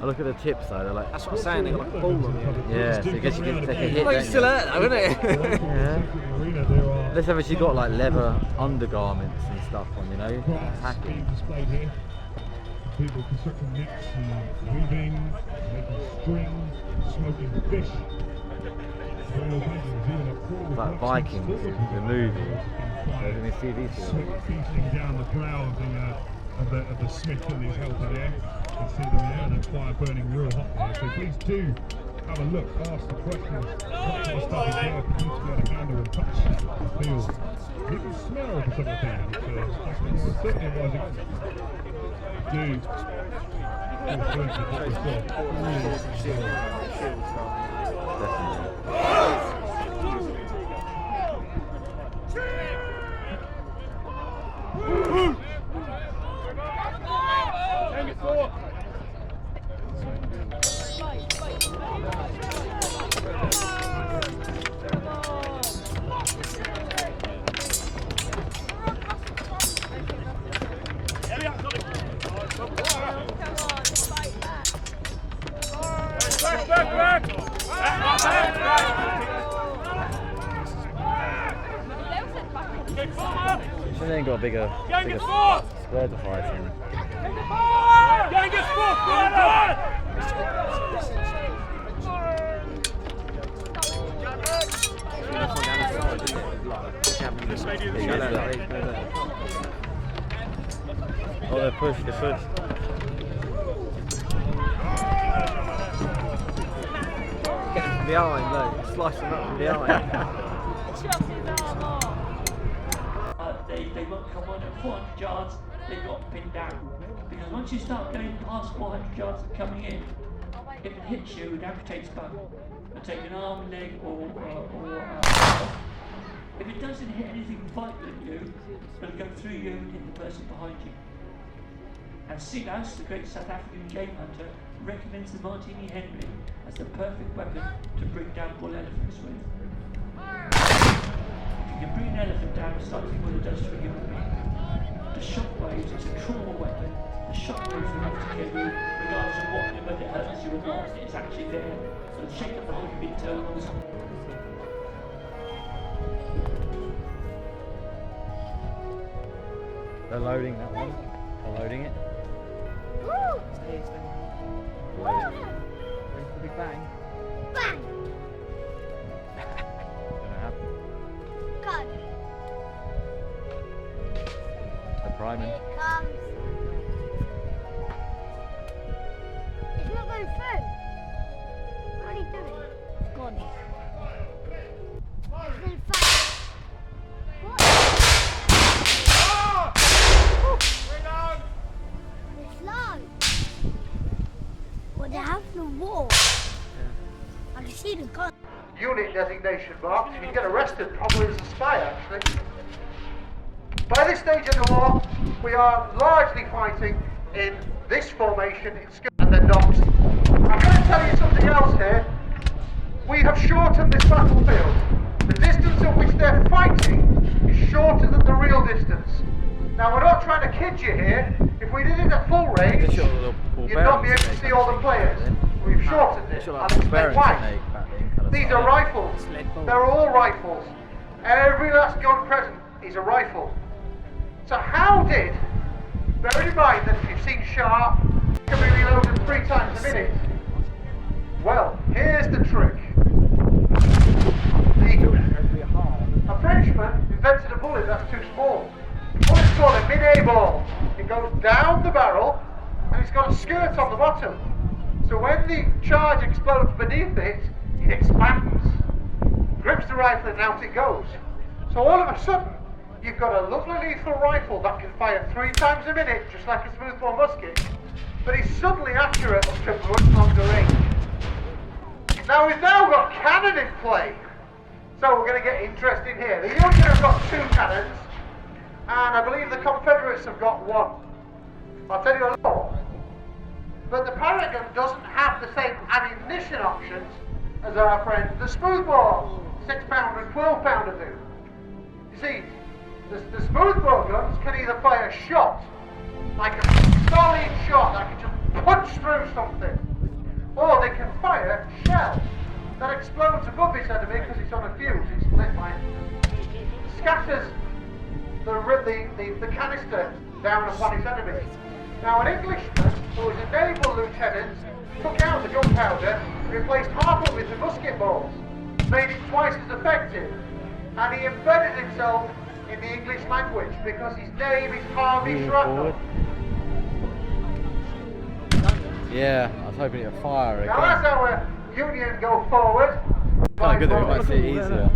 I look at the tips though, they're like... That's what I'm saying, they've got like a ball on the end. Yeah, so I guess you can take a hit, Well, you still hurt though, isn't it? Yeah. Unless have actually got like leather undergarments and stuff on, you know? Being displayed here. People constructing nets and weaving, making string, smoking fish. Like Vikings, the movie. When we see these feasting down the clouds of the smith and his helper there. You can see them there, and the fire burning real hot there. So please do have a look, ask the questions. What sort of stuff is there for you to be able to handle and touch and feel. And even smell for some of the things. Certainly advise against She ain't got a bigger square to fight in. Oh, they're pushed, they're pushed. Get them from behind, look, slice them up from behind. They won't come on at 400 yards, they got pinned down. Because once you start going past 400 yards and coming in, if it hits you, it amputates bone. It'll take an arm, leg, or if it doesn't hit anything vital in you, it'll go through you and hit the person behind you. And Silas, the great South African game hunter, recommends the Martini Henry as the perfect weapon to bring down bull elephants with. If you can bring an elephant down, it's like what it does to a human being. The shock waves, it's a trauma weapon. The shock waves are enough to kill you, regardless of whether it hurts you or not. It's actually there. So it'll shake up the whole of your internals. They're loading that one. They're loading it. Woo! Loading it. Ready for the big bang? Bang! Gonna happen. God. They're priming. Here it comes. It's not going through. What are you doing? It's gone. It's going fast. What? It's low. Well, they have the wall. Yeah. I can see the gun. Unit designation marked. If you get arrested, probably as a spy, actually. By this stage of the war, we are largely fighting in this formation and then knocks. I'm going to tell you something else here. We have shortened this battlefield. The distance at which they're fighting is shorter than the real distance. Now, we're not trying to kid you here. If we did it at full range, you'd not be able to see all the players. We've shortened it. I'll explain why. These are rifles. They're all rifles. Every last gun present is a rifle. So how did, bearing in mind that if you've seen Sharp, it can be reloaded 3 times a minute. Well, here's the trick. A Frenchman invented a bullet that's too small. The bullet's called a mid-A ball. It goes down the barrel and it's got a skirt on the bottom. So when the charge explodes beneath it, it expands, grips the rifle and out it goes. So all of a sudden, you've got a lovely lethal rifle that can fire 3 times a minute, just like a smoothbore musket, but is suddenly accurate up to much longer range. Now we've now got cannon in play. So we're going to get interesting here. The Union have got 2 cannons, and I believe the Confederates have got 1. I'll tell you a lot. But the Paragon doesn't have the same ammunition options as our friend the smoothbore 6-pounder and 12-pounder do. You see, the smoothbore guns can either fire shot, like a solid shot that can just punch through something, or they can fire shell that explodes above its enemy because it's on a fuse. It's lit by scatters the canister down upon its enemy. Now, an Englishman who was a naval lieutenant took out the gunpowder, replaced half of it with musket balls, made it twice as effective, and he embedded himself in the English language because his name is Harvey Shrapnel. Yeah, I was hoping it'd fire again. Now, as our Union go forward, Kind of good that we might see it easier.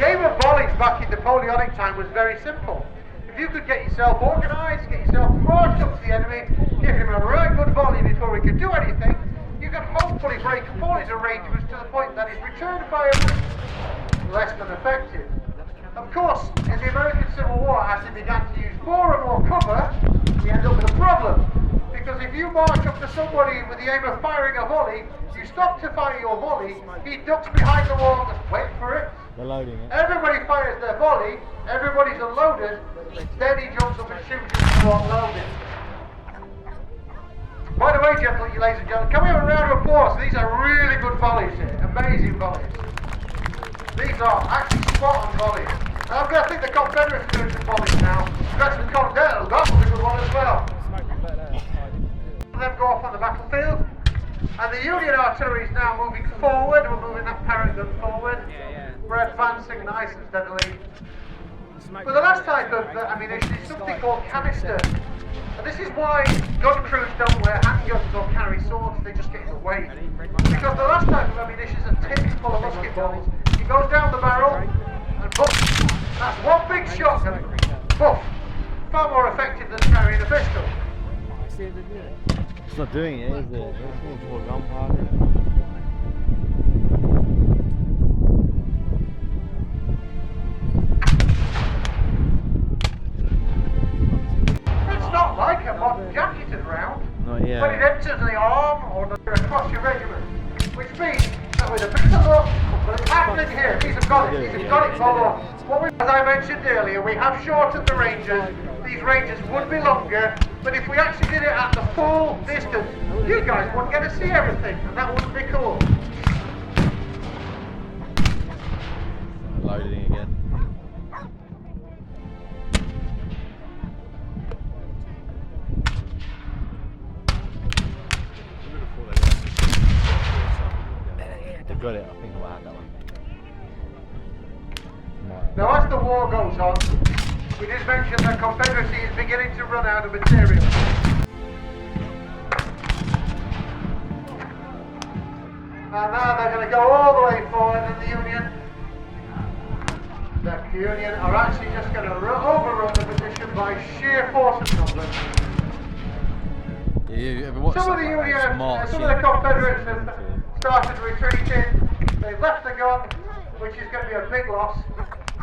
the aim of volleys back in Napoleonic time was very simple. If you could get yourself organised, get yourself marched up to the enemy, give him a right good volley before he could do anything, you could hopefully break all his arrangements to the point that his return fire was less than effective. Of course, in the American Civil War, as they began to use more and more cover, we end up with a problem. Because if you march up to somebody with the aim of firing a volley, you stop to fire your volley, he ducks behind the wall and just wait for it. They're loading it. Everybody fires their volley, everybody's unloaded, then he jumps up and shoots you to unload it. By the way, ladies and gentlemen, can we have a round of applause? These are really good volleys here, amazing volleys. These are actually spot on volleys. And I'm going to think the Confederates are doing some volleys now. Especially the Confederates, that was a good one as well. Them go off on the battlefield. And the Union artillery is now moving forward. We're moving that Paragon forward. We're advancing nice and steadily. But the last type of ammunition is something called canister. And this is why gun crews don't wear handguns or carry swords, they just get in the way. Because the last type of ammunition is a tin full of musket balls. It goes down the barrel and poof. That's one big shot and poof. Far more effective than carrying a pistol. It's not doing it, is it? It's more toward gunpowder. It's not like a modern jacketed round. Not yet. When it enters the arm or across your regiment. Which means that with a bit of luck, but it's happening here. These have got it. These have got it follow up. As I mentioned earlier, we have shortened the ranges. These ranges would be longer, but if we actually did it at the full distance, you guys wouldn't get to see everything, and that wouldn't be cool. Loading again. They've got it, I think I'll add that one. Now, as the war goes on, we did mention that Confederacy is beginning to run out of material. And now they're going to go all the way forward in the Union. The Union are actually just going to overrun the position by sheer force of numbers. Some of the Union, some of the Confederates have started retreating. They've left the gun, which is going to be a big loss.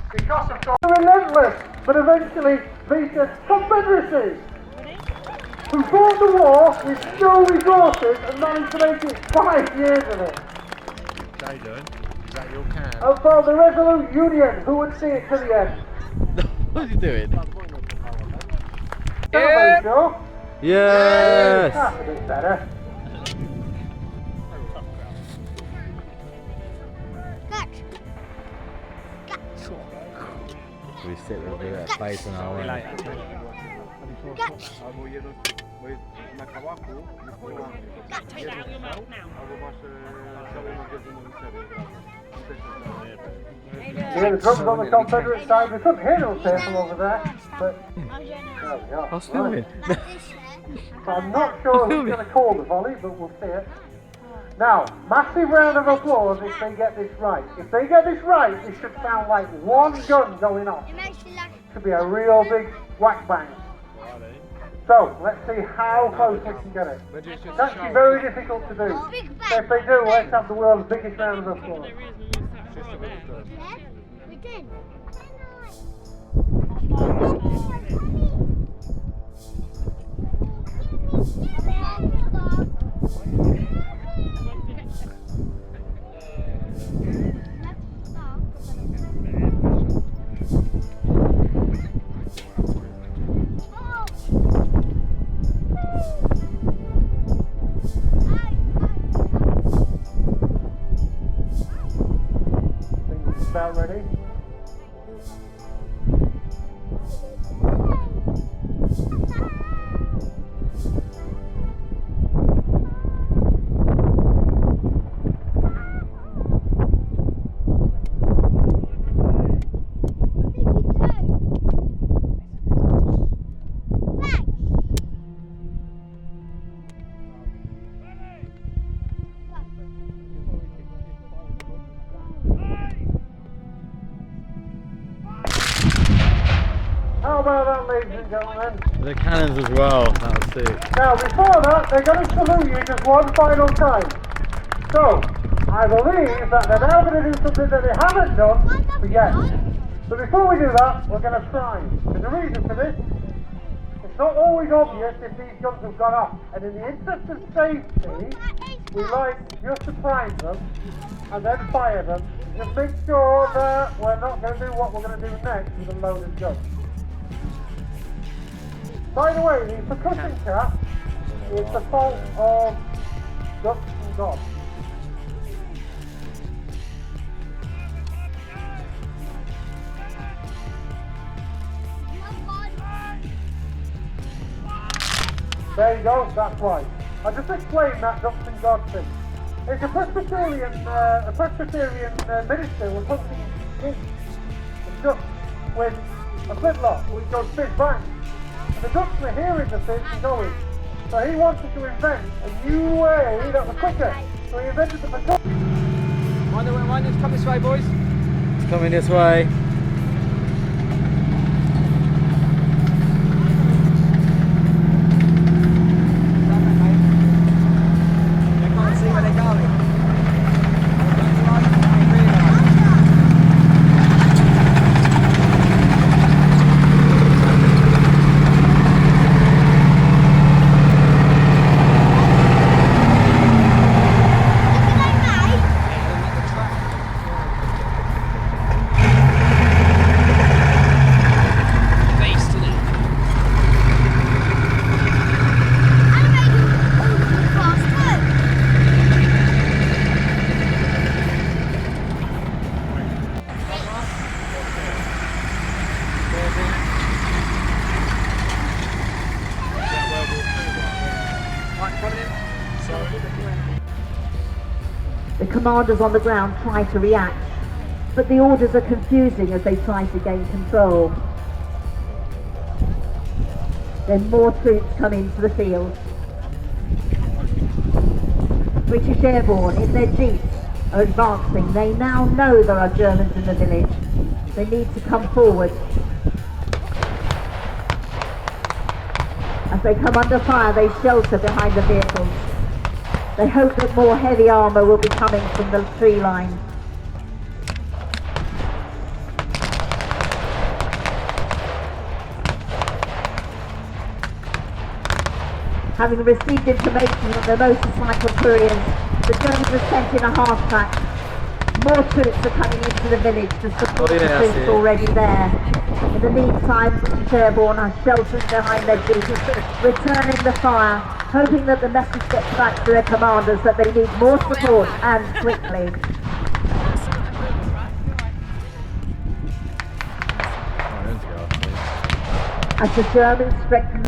Because of course, relentless, but eventually beat the Confederacy, who fought the war with no resources and managed to make it 5 years of it. Is that your can? And for the resolute Union, who would see it to the end. What are you doing? Yeah. Sure. Yes! That's a bit better. We sit with a bit of face on our way. Yeah, the drums on the Confederate side, we couldn't hear those people over there, but there we are. I'll still win. I'm not sure who's going to call the volley, but we'll see it. Now, massive round of applause if they get this right. If they get this right, it should sound like one gun going off. Should be a real big whack bang. So, let's see how close we can get it. It's actually very difficult to do. So if they do, let's have the world's biggest round of applause. Yeah, we did. About ready? How about that, ladies and gentlemen? The cannons as well, that was sick. Now, before that, they're going to salute you just one final time. So, I believe that they're now going to do something that they haven't done for yet. But before we do that, we're going to prime. There's a reason for this. It's not always obvious if these guns have gone off. And in the interest of safety, we like just to prime them and then fire them. Just make sure that we're not going to do what we're going to do next with a loaded gun. By the way, the percussion cap is the fault of ducks and dogs. There you go, that's right. I'll just explain that ducks and dogs thing. It's a Presbyterian minister was hunting pigs and ducks with a flintlock, which goes big bang. And the ducks were hearing the fish going. So he wanted to invent a new way that was quicker. So he invented the percussion. Mind it's come this way, boys. It's coming this way. They can't see where they're going. The commanders on the ground try to react, but the orders are confusing as they try to gain control. Then more troops come into the field. British Airborne in their jeeps are advancing. They now know there are Germans in the village. They need to come forward. As they come under fire, they shelter behind the vehicles. They hope that more heavy armour will be coming from the tree line. Having received information from the motorcycle couriers, the Germans are sent in a half-track. More troops are coming into the village to support the troops already there. In the meantime, British Airborne are sheltering behind their jeeps, returning the fire, hoping that the message gets back to their commanders that they need more support and quickly. As the Germans strengthen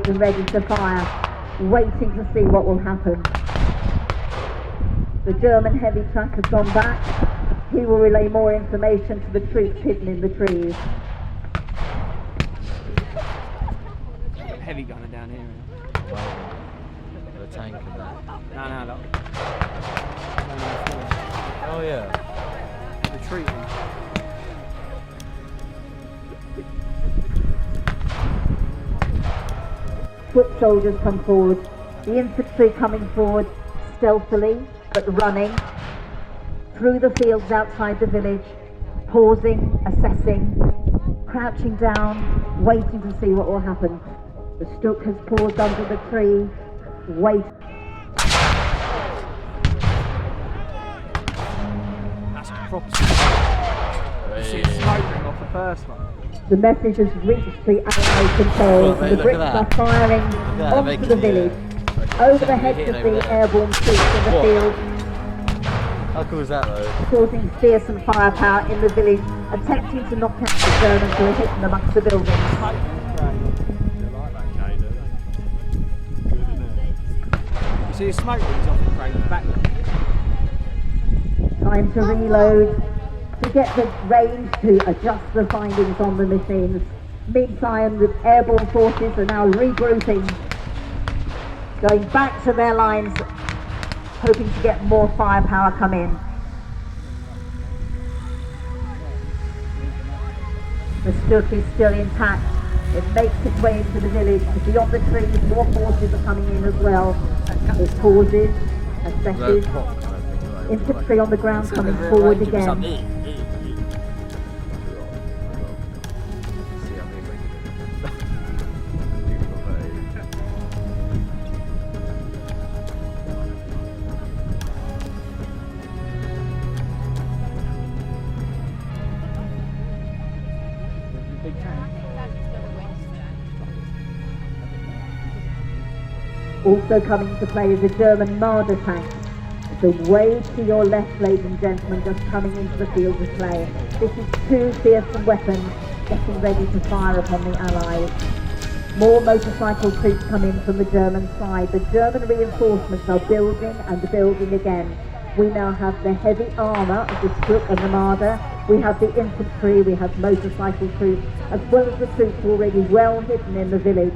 and ready to fire, waiting to see what will happen. The German heavy truck has gone back. He will relay more information to the troops hidden in the trees. Heavy gunner down here. The tank and that. No, look. Oh yeah. Retreating. Foot soldiers come forward. The infantry coming forward stealthily but running through the fields outside the village, pausing, assessing, crouching down, waiting to see what will happen. The Stook has paused under the tree, wait. That's proper. You see smoke ring off the first one. The message has reached the Allied controls and the Look at Brits that. are firing that, onto making the the, village, over the heads of the airborne troops in the What? field, How cool is that though? causing fearsome firepower in the village, attempting to knock out the Germans who are hidden amongst the buildings. You see the smoke rings off the crane back. Time to reload, to get the range to adjust the findings on the machines. Meantime, the airborne forces are now regrouping, going back to their lines, hoping to get more firepower come in. The Stook is still intact. It makes its way into the village. Beyond the trees, more forces are coming in as well. It pauses, assesses. Infantry on the ground coming forward again. Also coming into play is a German Marder tank. The way to your left, ladies and gentlemen, just coming into the field of play. This is two fearsome weapons getting ready to fire upon the Allies. More motorcycle troops come in from the German side. The German reinforcements are building and building again. We now have the heavy armour of the Stook and the Marder. We have the infantry, we have motorcycle troops, as well as the troops already well hidden in the village.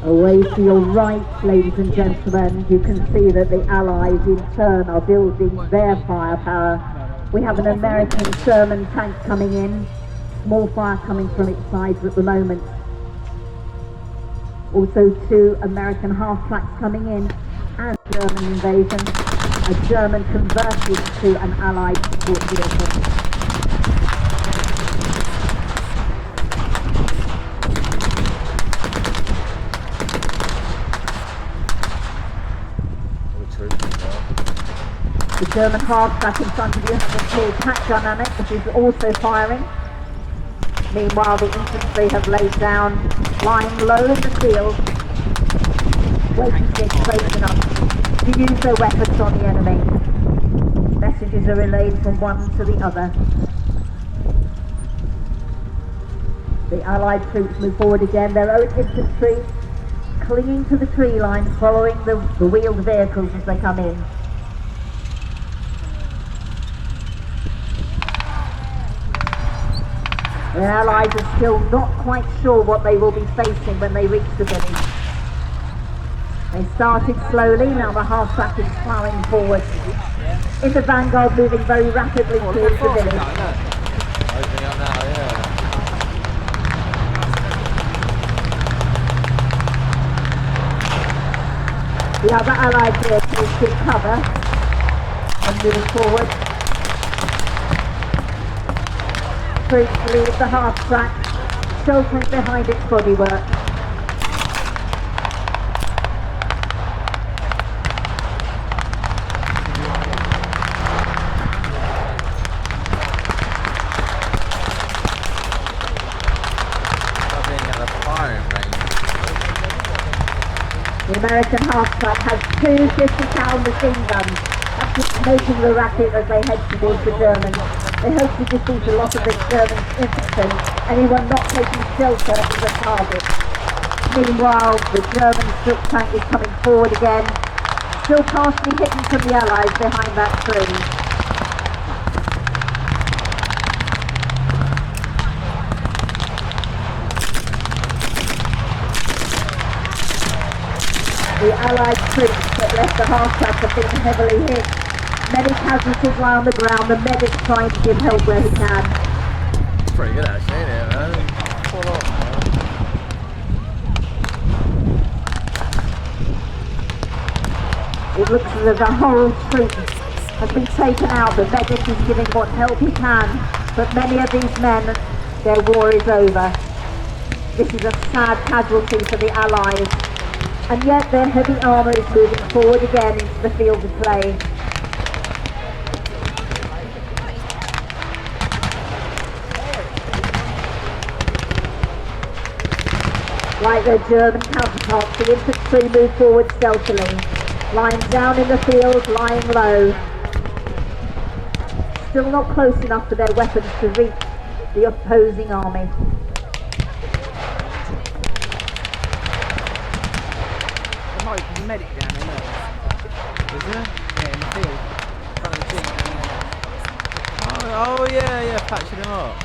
Away to your right, ladies and gentlemen, you can see that the Allies in turn are building their firepower. We have an American Sherman tank coming in, small fire coming from its sides at the moment. Also two American half-tracks coming in, and German invasion, a German converted to an Allied support vehicle. The German half-track in front of you has a small pack gun on it, which is also firing. Meanwhile, the infantry have laid down, lying low in the field, waiting to get close enough to use their weapons on the enemy. Messages are relayed from one to the other. The Allied troops move forward again, their own infantry clinging to the tree line, following the wheeled vehicles as they come in. The Allies are still not quite sure what they will be facing when they reach the village. They started slowly, now the half-track is plowing forward. In the vanguard, moving very rapidly towards the village. Opening up now, yeah. The other Allied vehicles take cover and move forward. Troops leave the half-track, sheltering behind its bodywork. American half-track has two 50-pound machine guns. That's just making the racket as they head towards the Germans. They hope to defeat a lot of the German infantry. Anyone not taking shelter is a target. Meanwhile, the German silk tank is coming forward again, still partially hidden from the Allies behind that tree. The Allied troops that left the half-track have been heavily hit. Many casualties lie on the ground, the medics trying to give help where he can. It's pretty good actually, isn't it, man? Full on, man. It looks as if the whole troop has been taken out. The medic is giving what help he can, but many of these men, their war is over. This is a sad casualty for the Allies. And yet their heavy armour is moving forward again into the field of play. Like their German counterparts, the infantry move forward stealthily, lying down in the field, lying low. Still not close enough for their weapons to reach the opposing army. There's a medic down there, look. Is there? Yeah, in the field. In front of the jeep down there. Oh yeah, patching him up.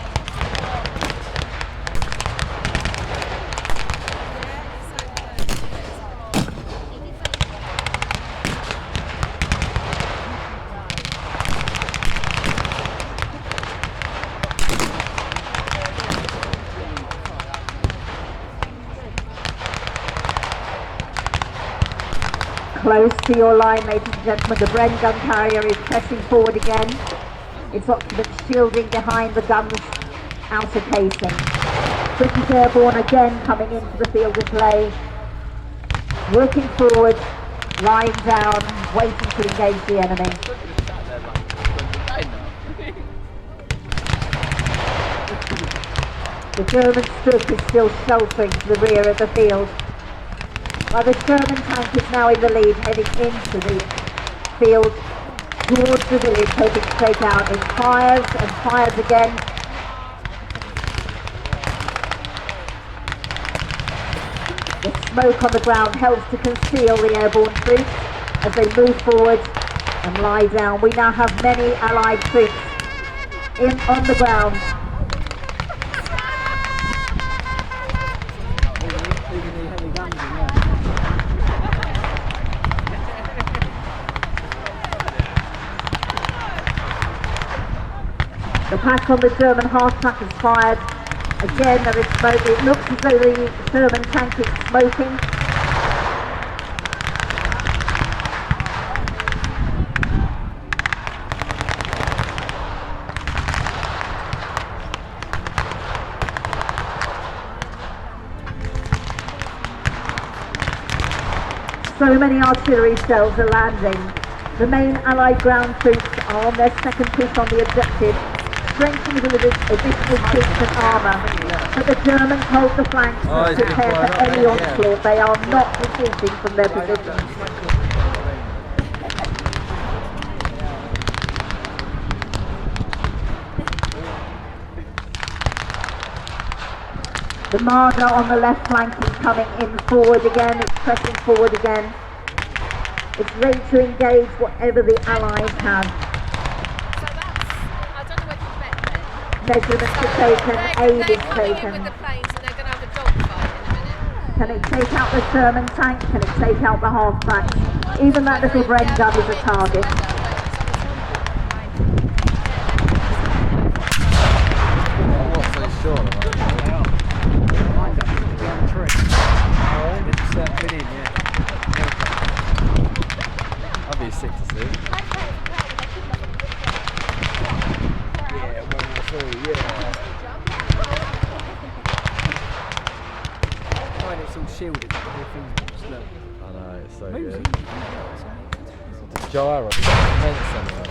Close to your line, ladies and gentlemen, the Bren gun carrier is pressing forward again. Its occupants shielding behind the gun's outer casing. British Airborne again coming into the field of play, working forward, lying down, waiting to engage the enemy. The German strip is still sheltering to the rear of the field. While the German tank is now in the lead, heading into the field towards the village, hoping to take out. It fires and fires again. The smoke on the ground helps to conceal the airborne troops as they move forward and lie down. We now have many Allied troops on the ground. The pack on the German half-track is fired. Again, there is smoke. It looks as though the German tank is smoking. So many artillery shells are landing. The main Allied ground troops are on their second push on the objective, strengthened with additional troops and armour, but the Germans hold the flanks and prepare for any onslaught. They are not retreating from their positions. The Marder on the left flank is coming in forward again, it's pressing forward again. It's ready to engage whatever the Allies have. So that's, I don't know whether you've met them. Measurements are taken, aid is They're coming in taken. with the planes and they're going to have a dogfight in a minute. Can it take out the German tank? Can it take out the half-track? Even that little Bren gun is a target. What's so short? Lined up behind the tree. Oh, they're just circling in, yeah. That'd be sick to see. Yeah, well, yeah. Right, it's all shielded. Everything's slow. I know, it's so Maybe good. it's The gyro, immense anyway.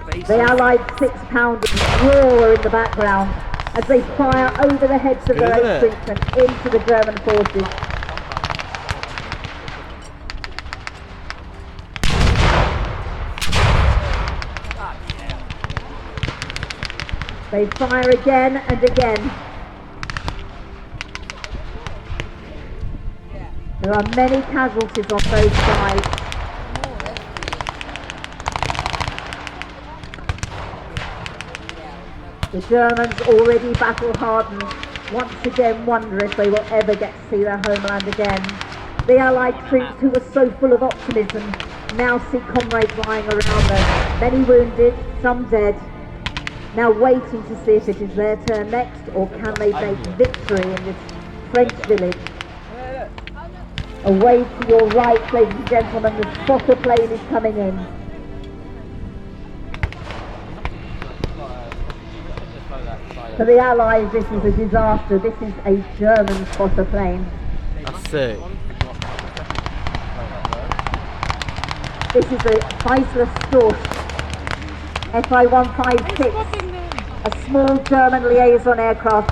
But The Allied 6-pounders roar in the background as they fire over the heads of their own troops and into the German forces. They fire again and again. There are many casualties on both sides. The Germans, already battle-hardened, once again wonder if they will ever get to see their homeland again. The Allied troops, who were so full of optimism, now see comrades lying around them, many wounded, some dead, now waiting to see if it is their turn next, or can they make victory in this French village. Away to your right, ladies and gentlemen, the spotter plane is coming in. For the Allies, this is a disaster. This is a German spotter plane. That's sick. This is a Chrysler Storch Fi-156, a small German liaison aircraft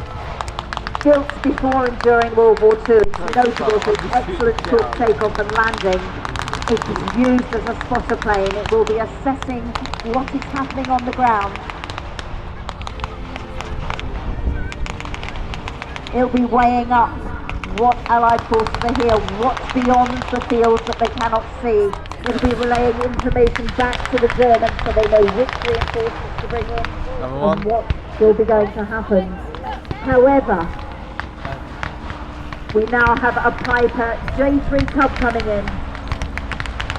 built before and during World War II. It's notable for its excellent short takeoff and landing. It is used as a spotter plane. It will be assessing what is happening on the ground. It'll be weighing up what Allied forces are here, what's beyond the fields that they cannot see. It'll be relaying information back to the Germans so they know which reinforcements to bring in and what will be going to happen. However, we now have a Piper J3 Cub coming in.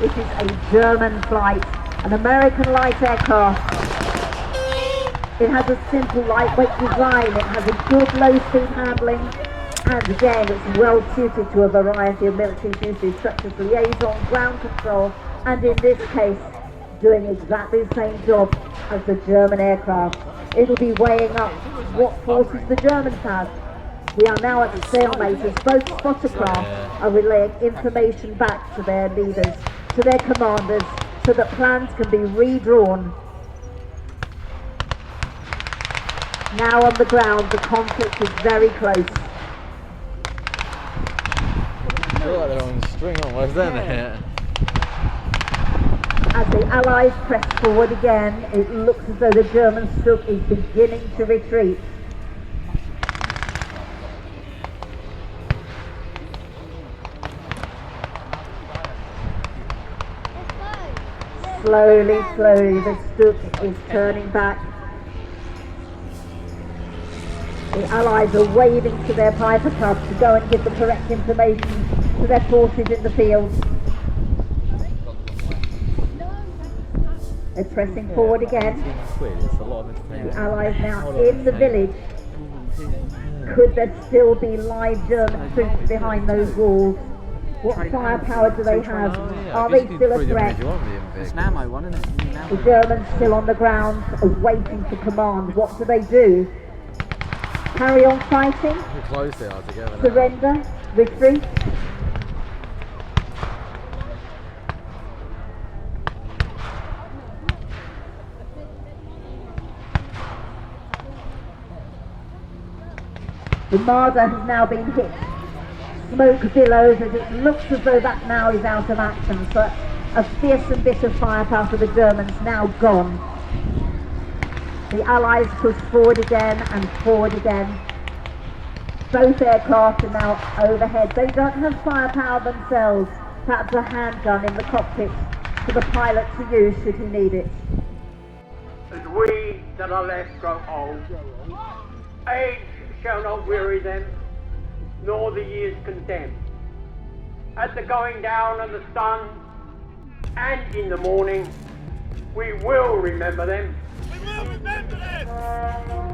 It is a German flight, an American light aircraft. It has a simple lightweight design, it has a good low-speed handling, and again it's well suited to a variety of military duties such as liaison, ground control, and in this case doing exactly the same job as the German aircraft. It'll be weighing up what forces the Germans have. We are now at stalemate as both spotter craft are relaying information back to their leaders, to their commanders, so that plans can be redrawn. Now on the ground, the conflict is very close. I feel like they're on string almost, aren't they? As the Allies press forward again, it looks as though the German troop is beginning to retreat. Slowly, the Stuck is turning back. The Allies are waving to their Piper Cubs to go and give the correct information to their forces in the field. They're pressing forward again. The Allies now in the village. Could there still be live German troops behind those walls? What firepower do they have? Are they still a threat? It's an ammo one, isn't it? The Germans still on the ground, awaiting for command. What do they do? Carry on fighting? How close they are together. Surrender? Retreat? The Marder has now been hit. Smoke billows as it looks as though that now is out of action. So a fierce and bitter firepower for the Germans now gone. The Allies push forward again and forward again. Both aircraft are now overhead. They don't have firepower themselves. Perhaps a handgun in the cockpit for the pilot to use should he need it. As we that are left grow old, age shall not weary them, nor the years condemn. At the going down of the sun, and in the morning, we will remember them. We will remember them!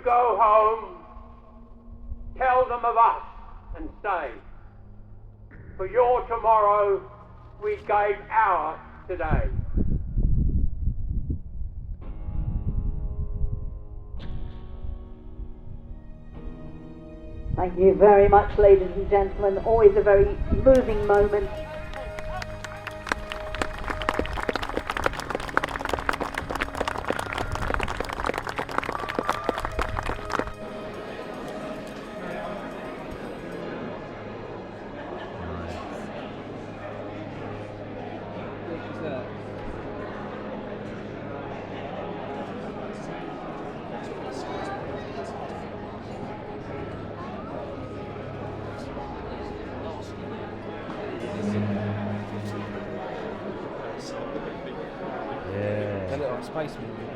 go home, tell them of us and say, for your tomorrow, we gave our today. Thank you very much, ladies and gentlemen. Always a very moving moment. Yeah. A little space movie.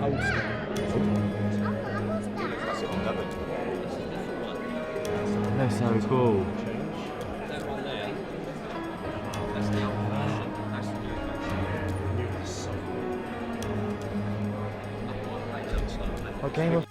Old school. That's so cool. That one there. That's the old version. That's the new version. What game of